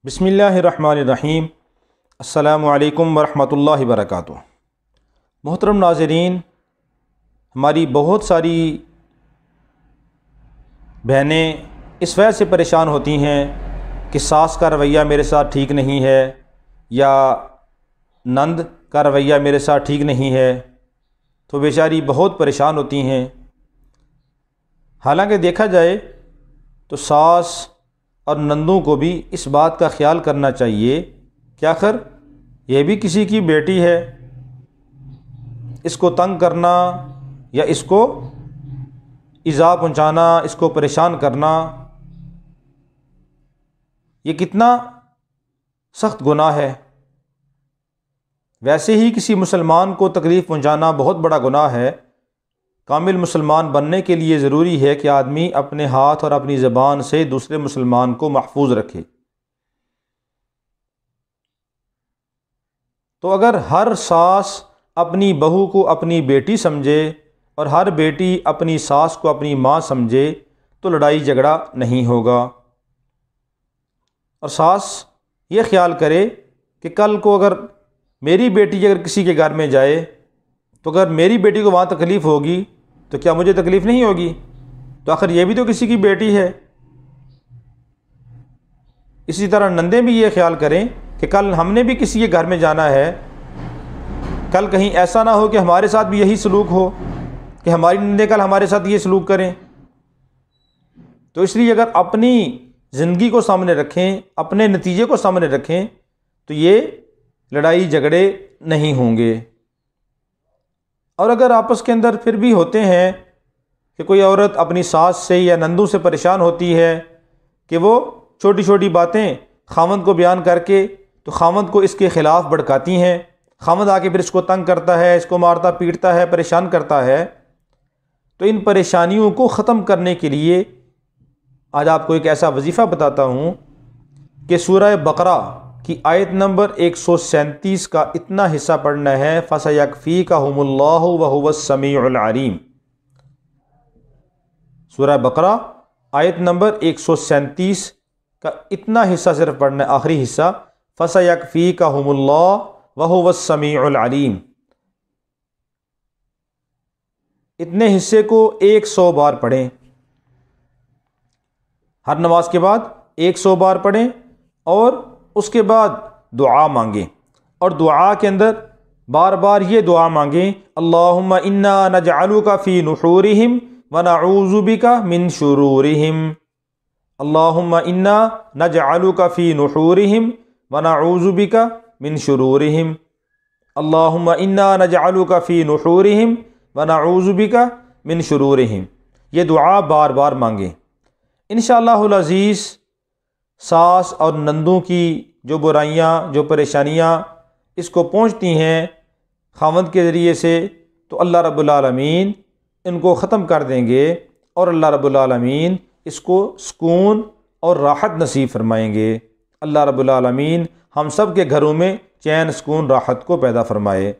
بسم اللہ الرحمن الرحیم۔ السلام علیکم ورحمۃ اللہ وبرکاتہ۔ محترم ناظرین، ہماری بہت ساری بہنیں اس وجہ سے پریشان ہوتی ہیں کہ ساس کا رویہ میرے ساتھ ٹھیک نہیں ہے یا نند کا رویہ میرے ساتھ ٹھیک نہیں ہے، تو بیچاری بہت پریشان ہوتی ہیں۔ حالانکہ دیکھا جائے تو ساس اور نندوں کو بھی اس بات کا خیال کرنا چاہیے کہ آخر یہ بھی کسی کی بیٹی ہے، اس کو تنگ کرنا یا اس کو ایذا پہنچانا، اس کو پریشان کرنا، یہ کتنا سخت گناہ ہے۔ ویسے ہی کسی مسلمان کو تکلیف پہنچانا بہت بڑا گناہ ہے۔ کامل مسلمان بننے کے لیے ضروری ہے کہ آدمی اپنے ہاتھ اور اپنی زبان سے دوسرے مسلمان کو محفوظ رکھے۔ تو اگر ہر ساس اپنی بہو کو اپنی بیٹی سمجھے اور ہر بیٹی اپنی ساس کو اپنی ماں سمجھے تو لڑائی جھگڑا نہیں ہوگا۔ اور ساس یہ خیال کرے کہ کل کو اگر میری بیٹی اگر کسی کے گھر میں جائے تو اگر میری بیٹی کو وہاں تکلیف ہوگی تو کیا مجھے تکلیف نہیں ہوگی؟ تو آخر یہ بھی تو کسی کی بیٹی ہے۔ اسی طرح نندیں بھی یہ خیال کریں کہ کل ہم نے بھی کسی کے گھر میں جانا ہے، کل کہیں ایسا نہ ہو کہ ہمارے ساتھ بھی یہی سلوک ہو، کہ ہماری نندیں کل ہمارے ساتھ یہ سلوک کریں۔ تو اس لیے اگر اپنی زندگی کو سامنے رکھیں، اپنے نتیجے کو سامنے رکھیں تو یہ لڑائی جھگڑے نہیں ہوں گے۔ اور اگر آپس کے اندر پھر بھی ہوتے ہیں کہ کوئی عورت اپنی ساس سے یا نندوں سے پریشان ہوتی ہے کہ وہ چھوٹی چھوٹی باتیں خاوند کو بیان کر کے تو خاوند کو اس کے خلاف بھڑکاتی ہیں، خاوند آ کے پھر اس کو تنگ کرتا ہے، اس کو مارتا پیٹتا ہے، پریشان کرتا ہے، تو ان پریشانیوں کو ختم کرنے کے لیے آج آپ کو ایک ایسا وظیفہ بتاتا ہوں کہ سورہ بقرہ کی آیت نمبر 137 کا اتنا حصہ پڑھنا ہے، فَسَيَكْفِيكَهُمُ اللَّهُ وَهُوَ السَّمِيعُ الْعَلِيمُ۔ سورہ بقرہ آیت نمبر 137 کا اتنا حصہ صرف پڑھنا ہے، آخری حصہ، فَسَيَكْفِيكَهُمُ اللَّهُ وَهُوَ السَّمِيعُ الْعَلِيمُ۔ اتنے حصے کو 100 بار پڑھیں، ہر نماز کے بعد 100 بار پڑھیں اور اس کے بعد دعا مانگیں، اور دعا کے اندر بار بار یہ دعا مانگیں، اللہم انا نجعلک فی نحورہم ونعوذ بک من شرورہم، اللہم انا نجعلک فی نحورہم ونعوذ بک من شرورہم، اللہم انا نجعلک فی نحورہم ونعوذ بک من شرورہم۔ یہ دعا بار بار مانگیں۔ انشاءاللہ العزیز ساس اور نندوں کی جو برائیاں، جو پریشانیاں اس کو پہنچتی ہیں خاوند کے ذریعے سے، تو اللہ رب العالمین ان کو ختم کر دیں گے، اور اللہ رب العالمین اس کو سکون اور راحت نصیب فرمائیں گے۔ اللہ رب العالمین ہم سب کے گھروں میں چین، سکون، راحت کو پیدا فرمائے۔